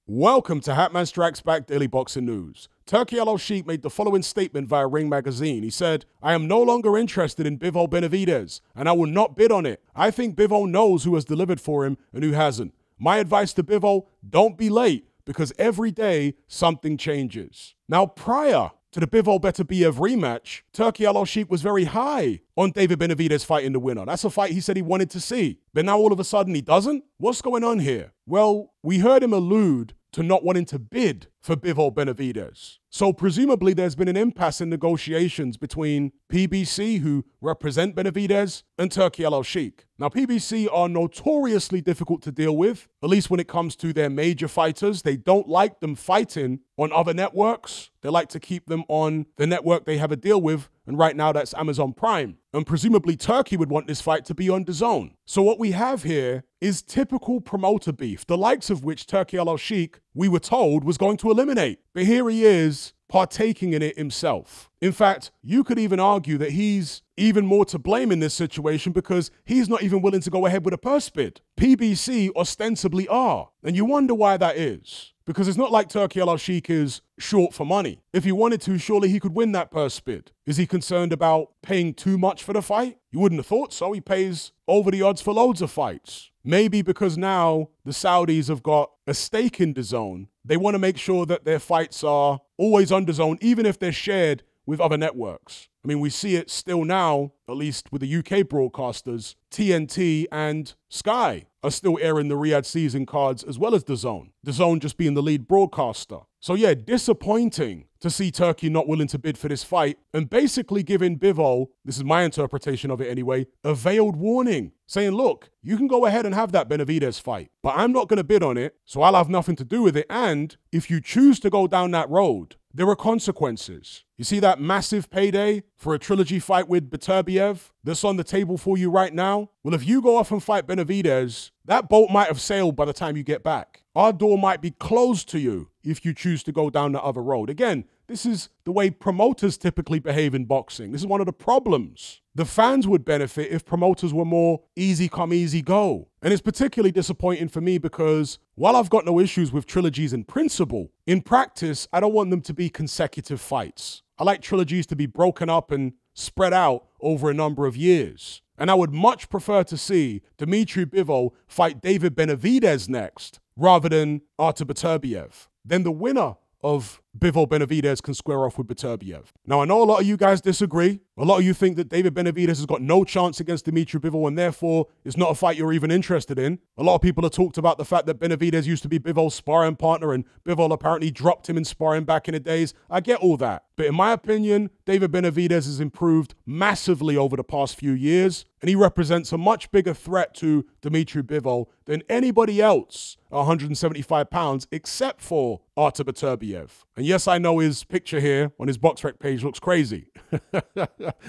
Welcome to Hatman Strikes Back Daily Boxing News. Turki Al-Sheikh made the following statement via Ring Magazine. He said, "I am no longer interested in Bivol Benavidez, and I will not bid on it. I think Bivol knows who has delivered for him and who hasn't. My advice to Bivol, don't be late, because every day something changes." Now, prior to the Bivol Beterbiev rematch, Turki Al-Sheikh was very high on David Benavidez fighting the winner. That's a fight he said he wanted to see. But now all of a sudden he doesn't? What's going on here? Well, we heard him allude to not wanting to bid for Bivol Benavidez. So presumably there's been an impasse in negotiations between PBC, who represent Benavidez, and Turki Al-Sheikh. Now, PBC are notoriously difficult to deal with, at least when it comes to their major fighters. They don't like them fighting on other networks. They like to keep them on the network they have a deal with, and right now that's Amazon Prime. And presumably Turkey would want this fight to be on DAZN. So what we have here is typical promoter beef, the likes of which Turki Al-Sheikh, we were told, was going to eliminate. But here he is, partaking in it himself. In fact, you could even argue that he's even more to blame in this situation because he's not even willing to go ahead with a purse bid. PBC ostensibly are. And you wonder why that is. Because it's not like Turki Al-Sheikh is short for money. If he wanted to, surely he could win that purse bid. Is he concerned about paying too much for the fight? You wouldn't have thought so. He pays over the odds for loads of fights. Maybe because now the Saudis have got a stake in DAZN, they want to make sure that their fights are always on DAZN, even if they're shared with other networks. I mean, we see it still now, at least with the UK broadcasters. TNT and Sky are still airing the Riyadh season cards as well as DAZN. DAZN just being the lead broadcaster. So yeah, disappointing to see Turkey not willing to bid for this fight and basically giving Bivol, this is my interpretation of it anyway, a veiled warning, saying, look, you can go ahead and have that Benavidez fight, but I'm not going to bid on it, so I'll have nothing to do with it. And if you choose to go down that road, there are consequences. You see that massive payday for a trilogy fight with Beterbiev that's on the table for you right now? Well, if you go off and fight Benavidez, that boat might have sailed by the time you get back. Our door might be closed to you if you choose to go down the other road. Again, this is the way promoters typically behave in boxing. This is one of the problems. The fans would benefit if promoters were more easy come, easy go. And it's particularly disappointing for me because while I've got no issues with trilogies in principle, in practice, I don't want them to be consecutive fights. I like trilogies to be broken up and spread out over a number of years. And I would much prefer to see Dmitry Bivol fight David Benavidez next, rather than Artur Beterbiev. Then the winner of Bivol Benavidez can square off with Beterbiev. Now, I know a lot of you guys disagree. A lot of you think that David Benavidez has got no chance against Dmitry Bivol and therefore it's not a fight you're even interested in. A lot of people have talked about the fact that Benavidez used to be Bivol's sparring partner and Bivol apparently dropped him in sparring back in the days. I get all that. But in my opinion, David Benavidez has improved massively over the past few years and he represents a much bigger threat to Dmitry Bivol than anybody else at 175 pounds except for Artur Beterbiev. And yes, I know his picture here on his BoxRec page looks crazy.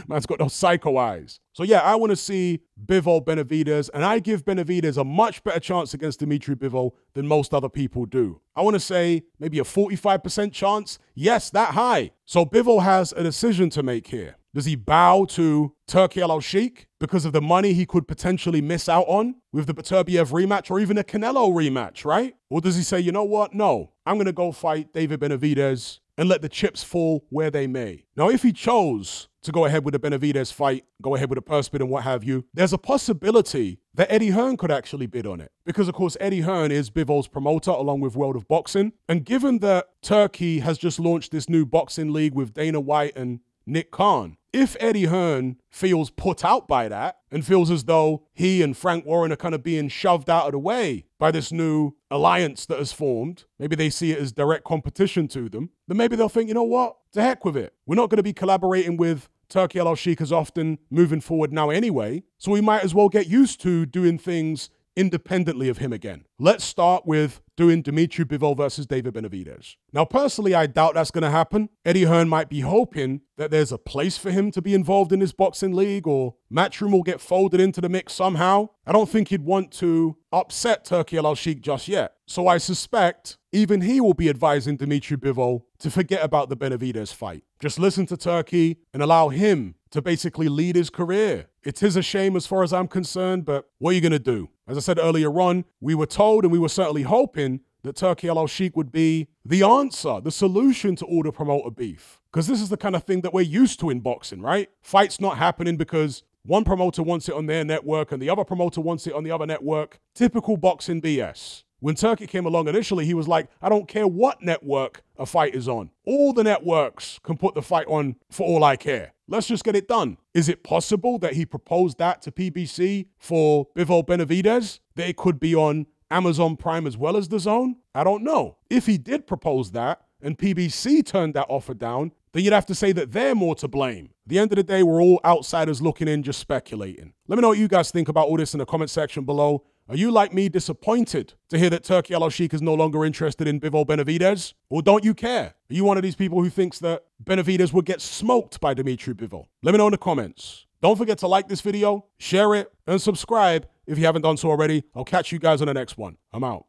Man's got those psycho eyes. So yeah, I want to see Bivol Benavidez, and I give Benavidez a much better chance against Dmitry Bivol than most other people do. I want to say maybe a 45% chance. Yes, that high. So Bivol has a decision to make here. Does he bow to Turki Al-Sheikh because of the money he could potentially miss out on with the Beterbiev rematch or even a Canelo rematch, right? Or does he say, you know what? No, I'm going to go fight David Benavidez and let the chips fall where they may. Now, if he chose to go ahead with a Benavidez fight, go ahead with a purse bid and what have you, there's a possibility that Eddie Hearn could actually bid on it. Because, of course, Eddie Hearn is Bivol's promoter along with World of Boxing. And given that Turkey has just launched this new boxing league with Dana White and Nick Khan, if Eddie Hearn feels put out by that and feels as though he and Frank Warren are kind of being shoved out of the way by this new alliance that has formed, maybe they see it as direct competition to them, then maybe they'll think, you know what, to heck with it. We're not going to be collaborating with Turki Al-Sheikh as often moving forward now anyway, so we might as well get used to doing things independently of him again. Let's start with doing Dmitry Bivol versus David Benavidez. Now, personally, I doubt that's going to happen. Eddie Hearn might be hoping that there's a place for him to be involved in this boxing league or Matchroom will get folded into the mix somehow. I don't think he'd want to upset Turki Al-Sheikh just yet. So I suspect even he will be advising Dmitry Bivol to forget about the Benavidez fight. Just listen to Turki and allow him to basically lead his career. It is a shame as far as I'm concerned, but what are you going to do? As I said earlier on, we were told and we were certainly hoping that Turki Al-Sheikh would be the answer, the solution to all the promoter beef. Because this is the kind of thing that we're used to in boxing, right? Fights not happening because one promoter wants it on their network and the other promoter wants it on the other network. Typical boxing BS. When Turki came along initially, he was like, I don't care what network a fight is on. All the networks can put the fight on for all I care. Let's just get it done. Is it possible that he proposed that to PBC for Bivol Benavidez? That it could be on Amazon Prime as well as DAZN? I don't know. If he did propose that and PBC turned that offer down, then you'd have to say that they're more to blame. At the end of the day, we're all outsiders looking in, just speculating. Let me know what you guys think about all this in the comment section below. Are you, like me, disappointed to hear that Turki Al-Sheikh is no longer interested in Bivol Benavidez? Or don't you care? Are you one of these people who thinks that Benavidez would get smoked by Dmitry Bivol? Let me know in the comments. Don't forget to like this video, share it, and subscribe if you haven't done so already. I'll catch you guys on the next one. I'm out.